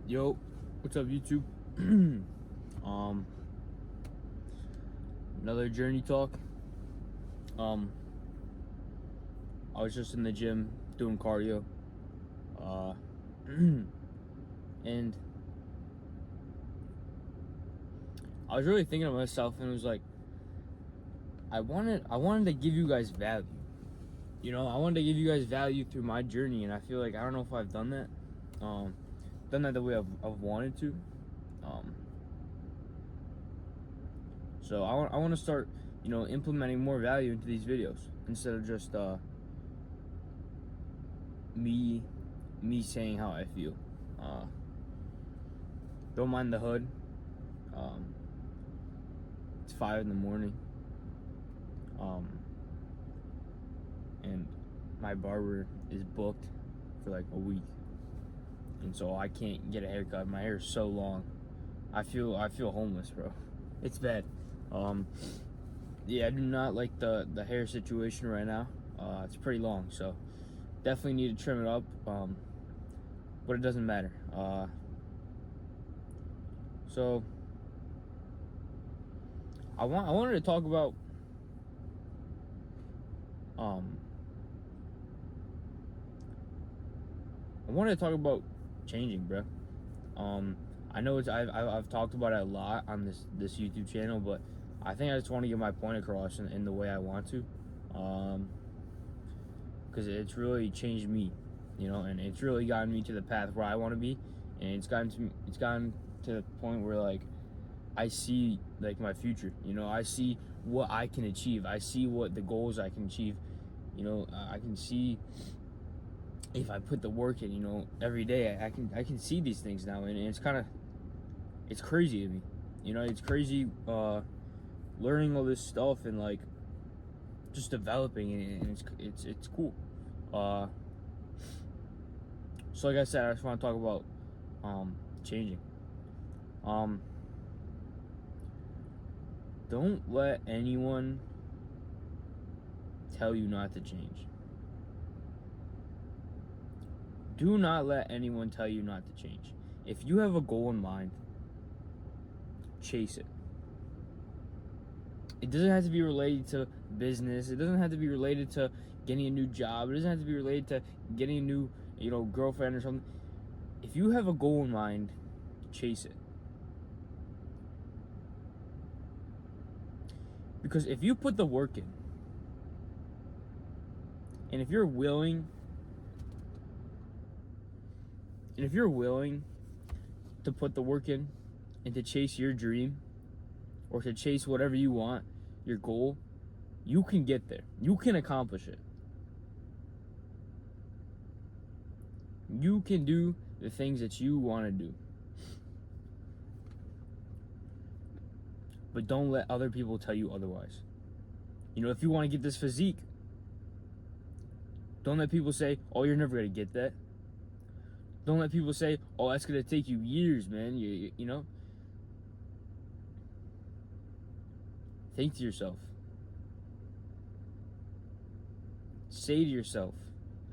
Yo, what's up, YouTube? um, Another journey talk. Um, I was just in the gym doing cardio. And I was really thinking of myself, and it was like, I wanted to give you guys value. I wanted to give you guys value through my journey, and I feel like I don't know if I've done that. Done that the way I've wanted to. So I want to start, implementing more value into these videos instead of just me saying how I feel. Don't mind the hood. It's 5 in the morning. And my barber is booked for like a week, and so I can't get a haircut. My hair is so long. I feel homeless, bro. It's bad. Yeah, I do not like the hair situation right now. It's pretty long, so definitely need to trim it up. But it doesn't matter. So I wanted to talk about changing, bro. I know I've talked about it a lot on this YouTube channel, but I think I just want to get my point across in the way I want to, because it's really changed me, and it's really gotten me to the path where I want to be, and it's gotten to the point where, like, I see, like, my future. I see what I can achieve. I see what the goals I can achieve. I can see if I put the work in, every day. I can see these things now, and it's crazy to me. It's crazy learning all this stuff and, like, just developing it, and it's cool. So like I said, I just want to talk about changing. Don't let anyone tell you not to change. Do not let anyone tell you not to change. If you have a goal in mind, chase it. It doesn't have to be related to business. It doesn't have to be related to getting a new job. It doesn't have to be related to getting a new, girlfriend or something. If you have a goal in mind, chase it. Because if you put the work in, and if you're willing to put the work in and to chase your dream, or to chase whatever you want, your goal, you can get there. You can accomplish it. You can do the things that you want to do. But don't let other people tell you otherwise. If you want to get this physique, don't let people say, oh, you're never going to get that. Don't let people say, oh, that's going to take you years, man. You know? Think to yourself. Say to yourself,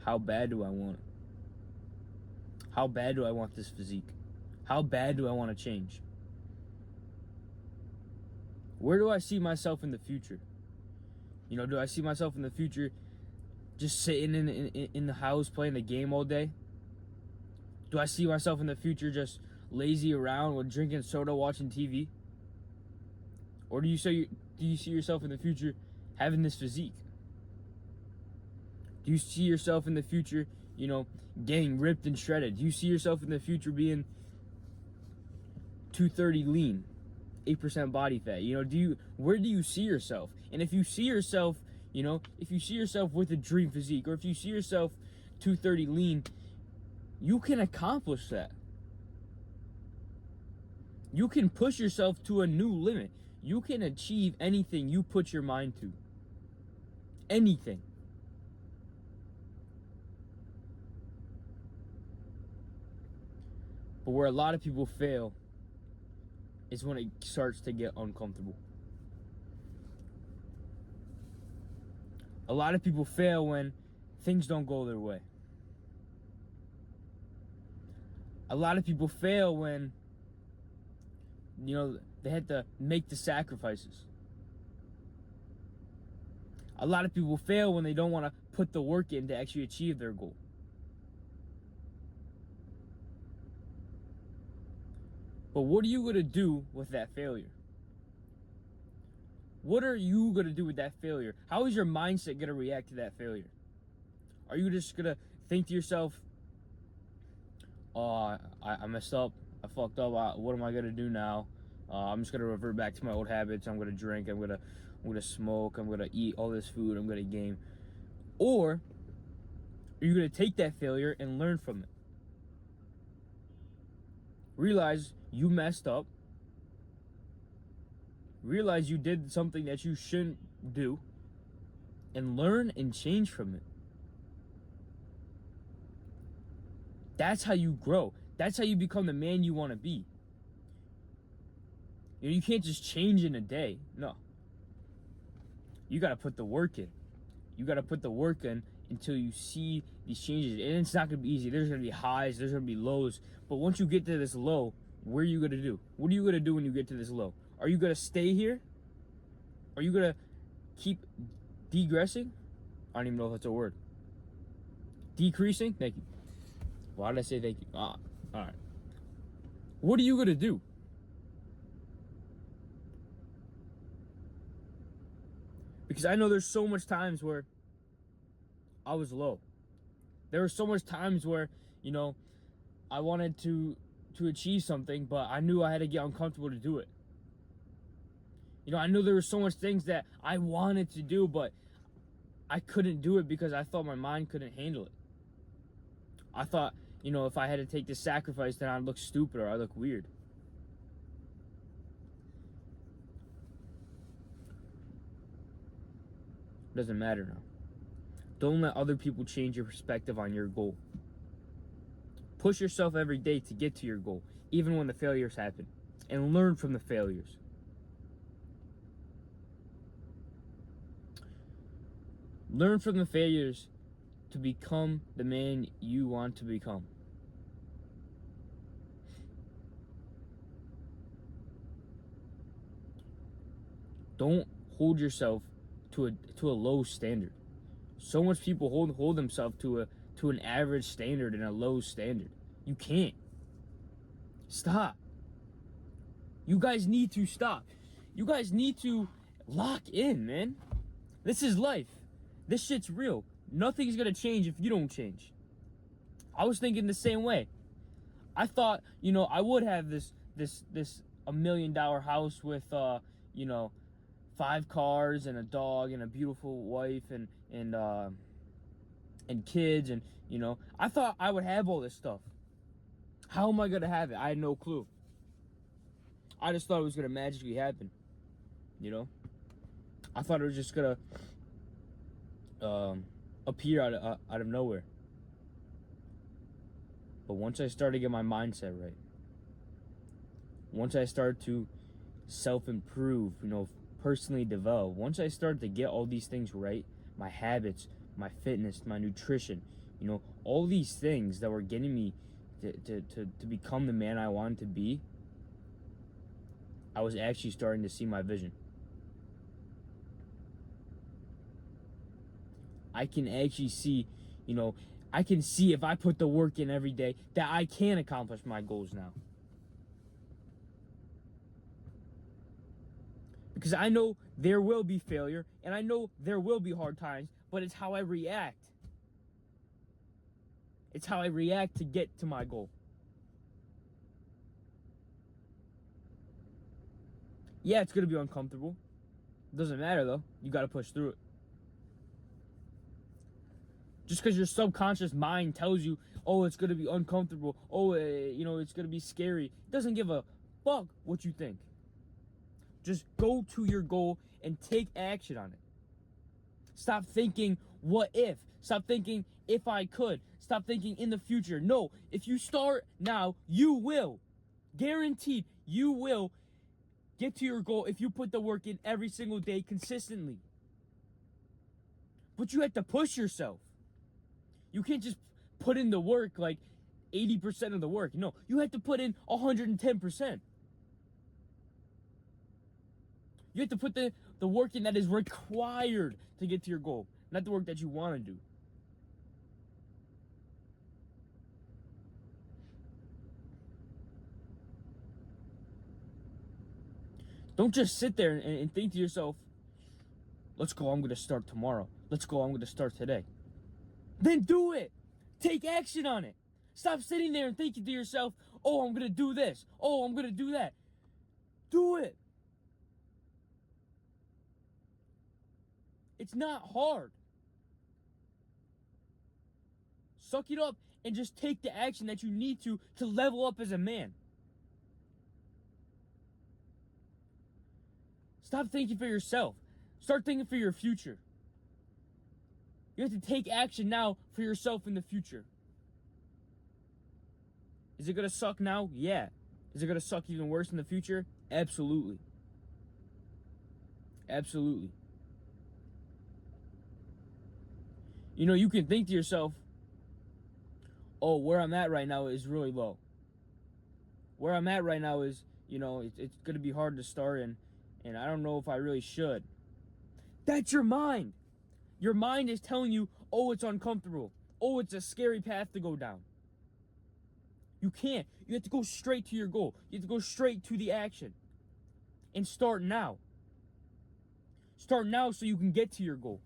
how bad do I want it? How bad do I want this physique? How bad do I want to change? Where do I see myself in the future? Do I see myself in the future just sitting in the house playing the game all day? Do I see myself in the future just lazy around with drinking soda, watching TV? Or do you see yourself in the future having this physique? Do you see yourself in the future, getting ripped and shredded? Do you see yourself in the future being 230 lean, 8% body fat? Where do you see yourself? And if you see yourself, with a dream physique, or if you see yourself 230 lean, you can accomplish that. You can push yourself to a new limit. You can achieve anything you put your mind to. Anything. But where a lot of people fail is when it starts to get uncomfortable. A lot of people fail when things don't go their way. A lot of people fail when, they had to make the sacrifices. A lot of people fail when they don't want to put the work in to actually achieve their goal. But what are you going to do with that failure? What are you going to do with that failure? How is your mindset going to react to that failure? Are you just going to think to yourself, oh, I messed up, I fucked up, what am I going to do now? I'm just going to revert back to my old habits. I'm going to drink, I'm going to smoke, I'm going to eat all this food, I'm going to game. Or are you going to take that failure and learn from it? Realize you messed up. Realize you did something that you shouldn't do. And learn and change from it. That's how you grow. That's how you become the man you want to be. You can't just change in a day. No. You got to put the work in. You got to put the work in until you see these changes. And it's not going to be easy. There's going to be highs. There's going to be lows. But once you get to this low, what are you going to do? What are you going to do when you get to this low? Are you going to stay here? Are you going to keep degressing? I don't even know if that's a word. Decreasing? Thank you. Why did I say thank you? All right. What are you going to do? Because I know there's so much times where I was low. There were so much times where, I wanted to achieve something, but I knew I had to get uncomfortable to do it. I knew there were so much things that I wanted to do, but I couldn't do it because I thought my mind couldn't handle it. I thought, if I had to take this sacrifice, then I'd look stupid or I'd look weird. Doesn't matter now. Don't let other people change your perspective on your goal. Push yourself every day to get to your goal, even when the failures happen, and learn from the failures. Learn from the failures to become the man you want to become. Don't hold yourself to a low standard. So much people hold themselves to an average standard and a low standard. You can't. Stop. You guys need to stop. You guys need to lock in, man. This is life. This shit's real. Nothing's gonna change if you don't change. I was thinking the same way. I thought, I would have this $1 million house with 5 cars and a dog and a beautiful wife and kids, and I thought I would have all this stuff. How am I gonna have it? I had no clue. I just thought it was gonna magically happen. I thought it was just gonna appear out of nowhere. But once I started to get my mindset right, once I started to self-improve, personally develop, once I started to get all these things right, my habits, my fitness, my nutrition, all these things that were getting me to become the man I wanted to be, I was actually starting to see my vision. I can actually see, I can see if I put the work in every day that I can accomplish my goals now. Because I know there will be failure, and I know there will be hard times, but it's how I react. It's how I react to get to my goal. Yeah, it's going to be uncomfortable. Doesn't matter, though. You got to push through it. Just because your subconscious mind tells you, oh, it's going to be uncomfortable, oh, it's going to be scary, it doesn't give a fuck what you think. Just go to your goal and take action on it. Stop thinking, what if? Stop thinking, if I could. Stop thinking, in the future. No, if you start now, you will. Guaranteed, you will get to your goal if you put the work in every single day consistently. But you have to push yourself. You can't just put in the work like 80% of the work. No, you have to put in 110%. You have to put the work in that is required to get to your goal, not the work that you want to do. Don't just sit there and think to yourself, let's go, I'm going to start tomorrow. Let's go, I'm going to start today. Then do it. Take action on it. Stop sitting there and thinking to yourself, oh, I'm going to do this. Oh, I'm going to do that. Do it. It's not hard. Suck it up and just take the action that you need to level up as a man. Stop thinking for yourself. Start thinking for your future. You have to take action now for yourself in the future. Is it going to suck now? Yeah. Is it going to suck even worse in the future? Absolutely. Absolutely. You know, you can think to yourself, oh, where I'm at right now is really low. Where I'm at right now is, you know, it's going to be hard to start, and I don't know if I really should. That's your mind. Your mind is telling you, oh, it's uncomfortable. Oh, it's a scary path to go down. You can't. You have to go straight to your goal. You have to go straight to the action. And start now. Start now so you can get to your goal.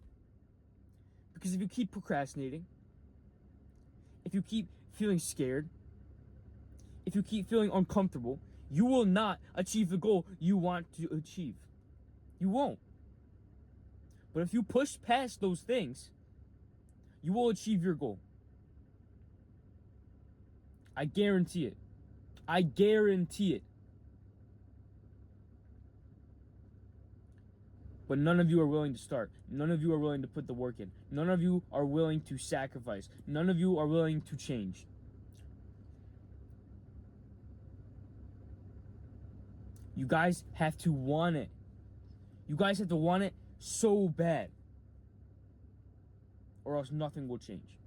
Because if you keep procrastinating, if you keep feeling scared, if you keep feeling uncomfortable, you will not achieve the goal you want to achieve. You won't. But if you push past those things, you will achieve your goal. I guarantee it. I guarantee it. But none of you are willing to start. None of you are willing to put the work in. None of you are willing to sacrifice. None of you are willing to change. You guys have to want it. You guys have to want it so bad. Or else nothing will change.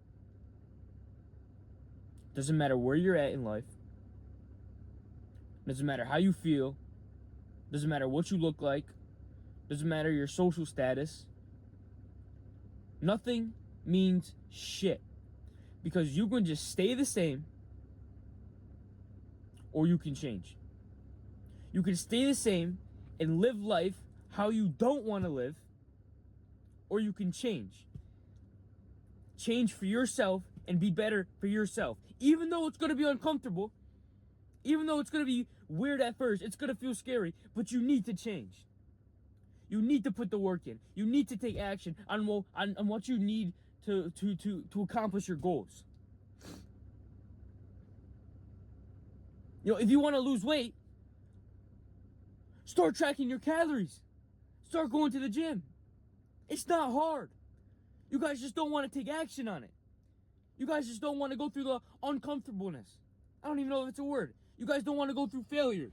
Doesn't matter where you're at in life. Doesn't matter how you feel. Doesn't matter what you look like. Doesn't matter your social status. Nothing means shit. Because you can just stay the same, or you can change. You can stay the same and live life how you don't want to live, or you can change. Change for yourself and be better for yourself. Even though it's going to be uncomfortable, even though it's going to be weird at first, it's going to feel scary, but you need to change. You need to put the work in. You need to take action on what you need to accomplish your goals. You know, if you want to lose weight, start tracking your calories. Start going to the gym. It's not hard. You guys just don't want to take action on it. You guys just don't want to go through the uncomfortableness. I don't even know if it's a word. You guys don't want to go through failure.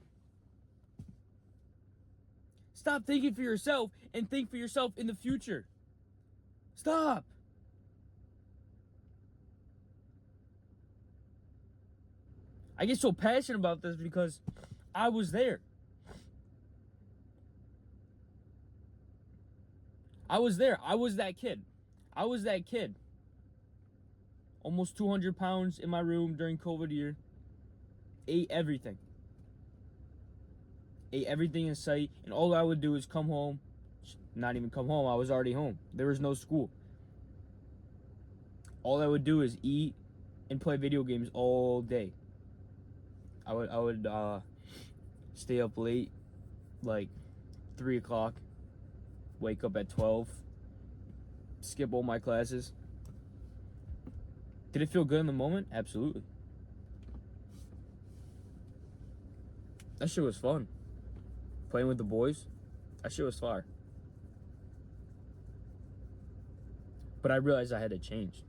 Stop thinking for yourself and think for yourself in the future. Stop. I get so passionate about this because I was there. I was there. I was that kid. I was that kid. Almost 200 pounds in my room during COVID year. Ate everything. Ate everything in sight. And all I would do is come home. Not even come home. I was already home. There was no school. All I would do is eat and play video games all day. I would stay up late, like 3 o'clock. Wake up at 12. Skip all my classes. Did it feel good in the moment? Absolutely. That shit was fun. Playing with the boys, that shit was fire. But I realized I had to change.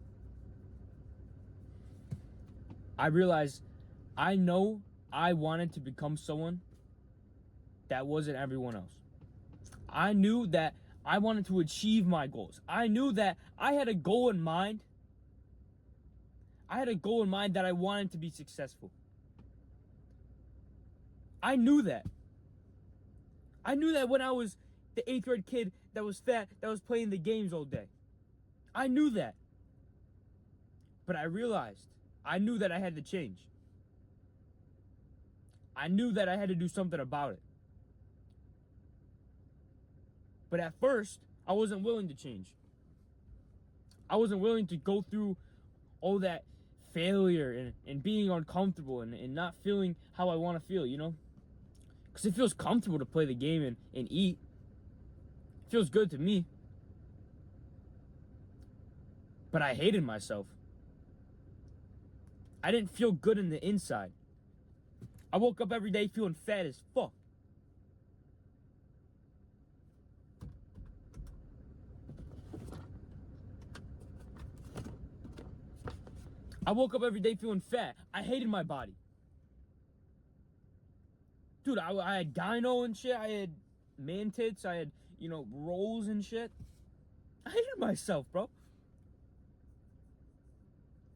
I realized I know I wanted to become someone that wasn't everyone else. I knew that I wanted to achieve my goals. I knew that I had a goal in mind. I had a goal in mind that I wanted to be successful. I knew that. I knew that when I was the 8th grade kid that was fat, that was playing the games all day. I knew that. But I knew that I had to change. I knew that I had to do something about it. But at first, I wasn't willing to change. I wasn't willing to go through all that failure and being uncomfortable and not feeling how I want to feel, you know? Because it feels comfortable to play the game and eat. It feels good to me. But I hated myself. I didn't feel good in the inside. I woke up every day feeling fat as fuck. I woke up every day feeling fat. I hated my body. Dude, I had gyno and shit. I had man tits. I had, rolls and shit. I hated myself, bro.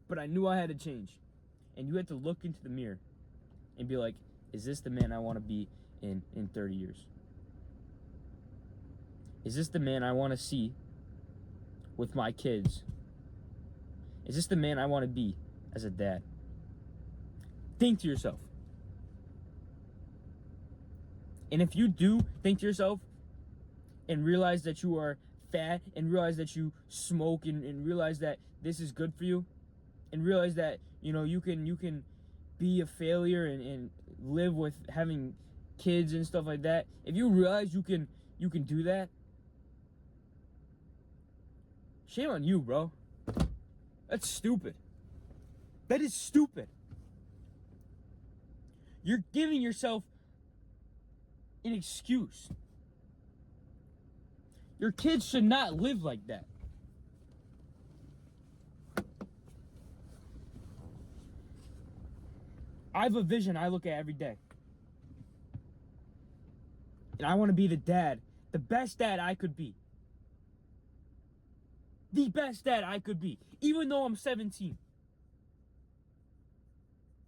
But I knew I had to change. And you had to look into the mirror and be like, is this the man I want to be in 30 years? Is this the man I want to see with my kids? Is this the man I want to be as a dad? Think to yourself. And if you do think to yourself and realize that you are fat and realize that you smoke and realize that this is good for you and realize that, you can be a failure and live with having kids and stuff like that. If you realize you can do that, shame on you, bro. That's stupid. That is stupid. You're giving yourself an excuse. Your kids should not live like that. I have a vision I look at every day. And I want to be the dad, the best dad I could be. The best dad I could be, even though I'm 17.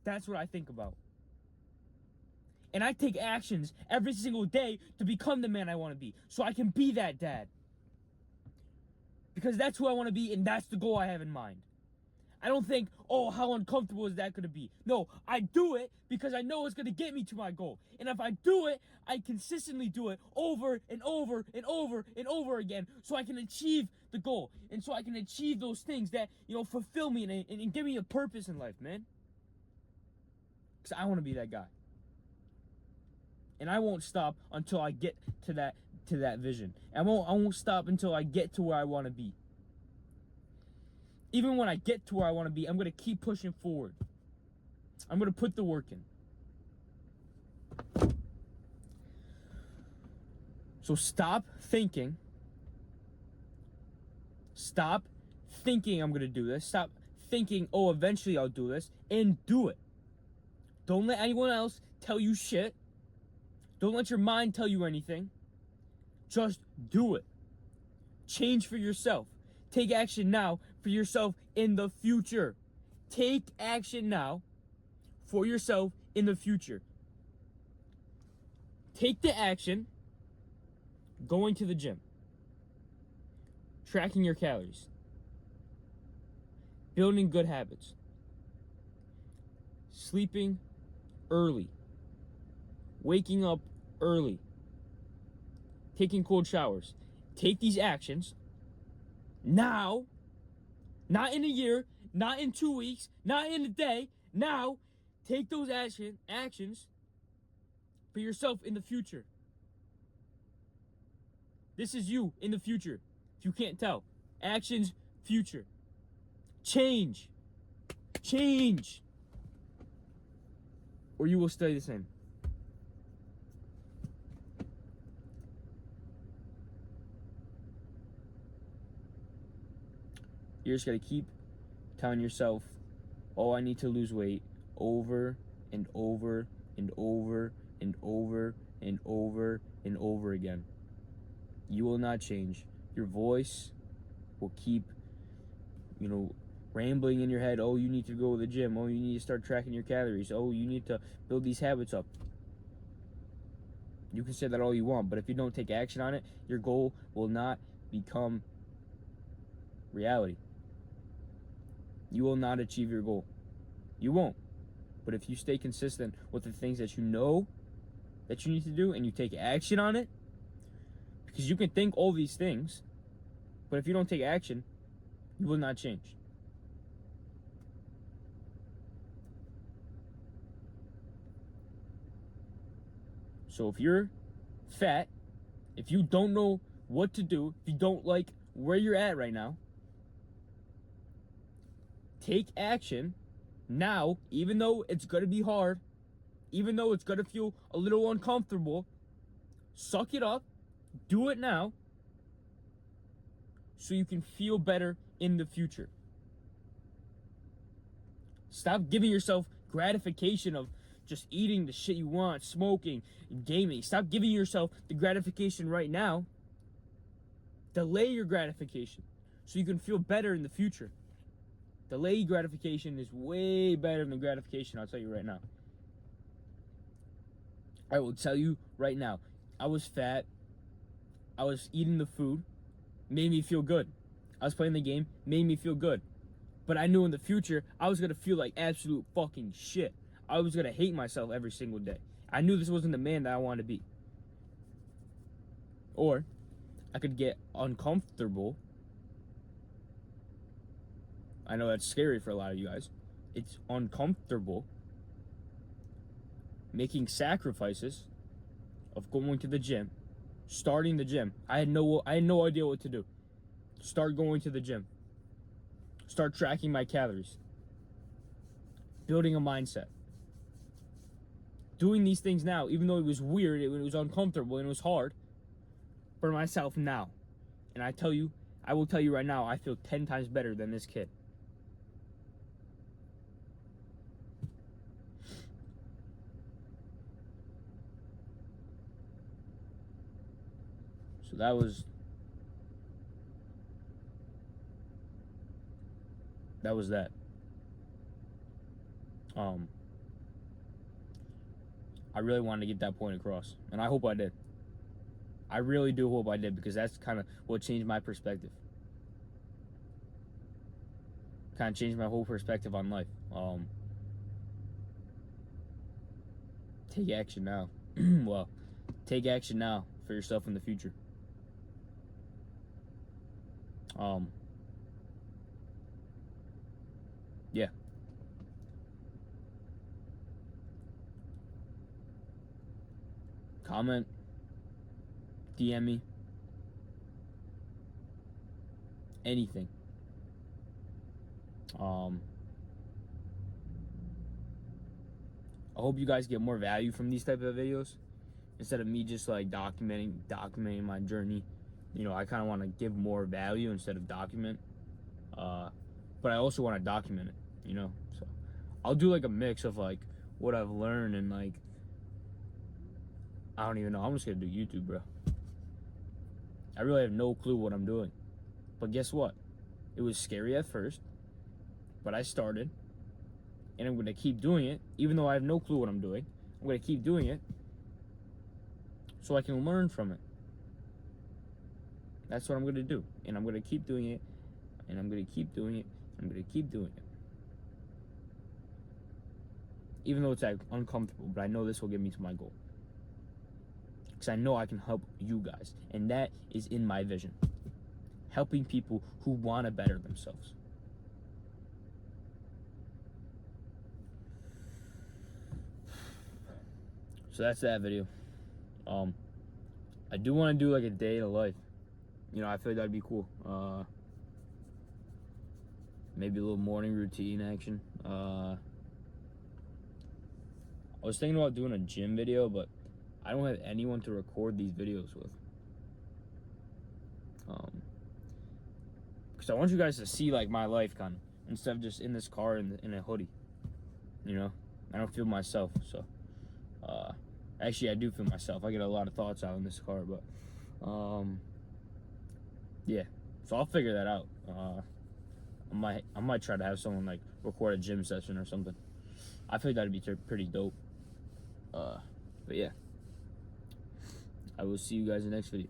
That's what I think about. And I take actions every single day to become the man I want to be, so I can be that dad. Because that's who I want to be, and that's the goal I have in mind. I don't think, how uncomfortable is that going to be? No, I do it because I know it's going to get me to my goal. And if I do it, I consistently do it over and over and over and over again so I can achieve the goal. And so I can achieve those things that, fulfill me and give me a purpose in life, man. Because I want to be that guy. And I won't stop until I get to that vision. I won't stop until I get to where I want to be. Even when I get to where I want to be, I'm going to keep pushing forward. I'm going to put the work in. So stop thinking I'm going to do this. Stop thinking, eventually I'll do this, and do it. Don't let anyone else tell you shit. Don't let your mind tell you anything. Just do it. Change for yourself. Take action now for yourself in the future. Take action now for yourself in the future. Take the action going to the gym, tracking your calories, building good habits, sleeping early, waking up early, taking cold showers. Take these actions now, not in a year, not in 2 weeks, not in a day. Now, take those actions for yourself in the future. This is you in the future. If you can't tell, actions, future. Change, or you will stay the same. You're just going to keep telling yourself, I need to lose weight over and over and over and over and over and over again. You will not change. Your voice will keep, rambling in your head, oh, you need to go to the gym, oh, you need to start tracking your calories, oh, you need to build these habits up. You can say that all you want, but if you don't take action on it, your goal will not become reality. You will not achieve your goal. You won't. But if you stay consistent with the things that you know that you need to do and you take action on it, because you can think all these things, but if you don't take action, you will not change. So if you're fat, if you don't know what to do, if you don't like where you're at right now, take action now, even though it's going to be hard, even though it's going to feel a little uncomfortable. Suck it up, do it now, so you can feel better in the future. Stop giving yourself gratification of just eating the shit you want, smoking, gaming. Stop giving yourself the gratification right now. Delay your gratification so you can feel better in the future. Delay gratification is way better than gratification, I'll tell you right now. I will tell you right now, I was fat. I was eating the food, made me feel good. I was playing the game, made me feel good. But I knew in the future, I was going to feel like absolute fucking shit. I was going to hate myself every single day. I knew this wasn't the man that I wanted to be. Or I could get uncomfortable. I know that's scary for a lot of you guys. It's uncomfortable making sacrifices of going to the gym, starting the gym. I had no idea what to do. Start going to the gym. Start tracking my calories. Building a mindset. Doing these things now, even though it was weird, it was uncomfortable, and it was hard for myself now. And I will tell you right now, I feel 10 times better than this kid. So that was that. I really wanted to get that point across, and I hope I did. I really do hope I did, because that's kind of what changed my perspective. Kind of changed my whole perspective on life. Take action now. Well, take action now for yourself in the future. Yeah. Comment, DM me, anything. I hope you guys get more value from these type of videos instead of me just like documenting my journey. You know, I kind of want to give more value instead of document. But I also want to document it, you know. So I'll do like a mix of like what I've learned and like, I don't even know. I'm just gonna do YouTube, bro. I really have no clue what I'm doing. But guess what? It was scary at first, but I started, and I'm gonna keep doing it, even though I have no clue what I'm doing. I'm gonna keep doing it so I can learn from it. That's what I'm gonna do. And I'm gonna keep doing it, and I'm gonna keep doing it, and I'm gonna keep doing it. Even though it's like uncomfortable, but I know this will get me to my goal. Because I know I can help you guys. And that is in my vision. Helping people who want to better themselves. So that's that video. I do want to do like a day in a life. You know, I feel like that'd be cool. Maybe a little morning routine action. I was thinking about doing a gym video, but I don't have anyone to record these videos with. Because I want you guys to see like my life kind of, instead of just in this car in a hoodie. You know, I don't feel myself. So, actually, I do feel myself. I get a lot of thoughts out in this car, but yeah. So I'll figure that out. I might try to have someone like record a gym session or something. I feel like that'd be pretty dope. But yeah, I will see you guys in the next video.